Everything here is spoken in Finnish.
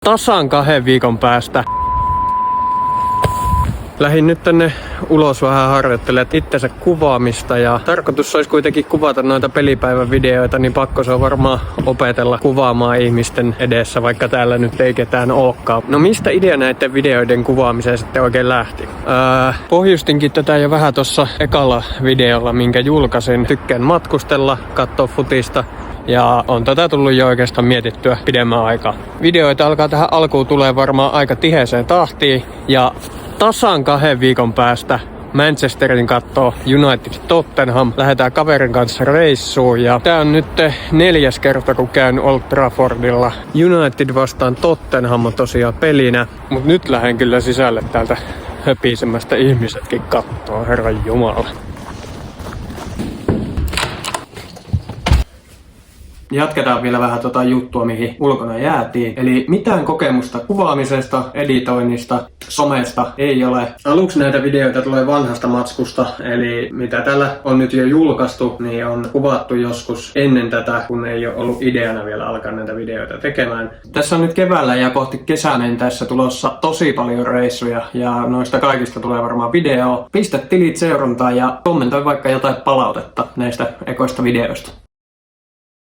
Tasan 2 viikon päästä lähdin nyt tänne ulos vähän harjoittelemaan itsensä kuvaamista ja tarkoitus olisi kuitenkin kuvata noita pelipäivän videoita, niin pakko se on varmaan opetella kuvaamaan ihmisten edessä, vaikka täällä nyt ei ketään olekaan. No mistä idea näiden videoiden kuvaamiseen sitten oikein lähti? Pohjustinkin tätä jo vähän tuossa ekalla videolla, minkä julkaisin. Tykkään matkustella, katsoa futista. Ja on tätä tullut jo oikeastaan mietittyä pidemmän aikaa. Videoita alkaa tähän alkuun tulee varmaan aika tiheeseen tahtiin. Ja tasan 2 viikon päästä Manchesterin kattoo United Tottenham. Lähdetään kaverin kanssa reissuun ja tää on nyt 4. kerta kun käyn Old Traffordilla. United vastaan Tottenham on tosiaan pelinä. Mut nyt lähden kyllä sisälle täältä höpisemästä ihmisetkin kattoo, herran jumala. Jatketaan vielä vähän tota juttua, mihin ulkona jäätiin. Eli mitään kokemusta kuvaamisesta, editoinnista, somesta ei ole. Aluksi näitä videoita tulee vanhasta matskusta, eli mitä täällä on nyt jo julkaistu, niin on kuvattu joskus ennen tätä, kun ei ole ollut ideana vielä alkaa näitä videoita tekemään. Tässä on nyt keväällä ja kohti kesäinen tässä tulossa tosi paljon reissuja, ja noista kaikista tulee varmaan video. Pistä tilit seurantaan ja kommentoi vaikka jotain palautetta näistä ekoista videoista.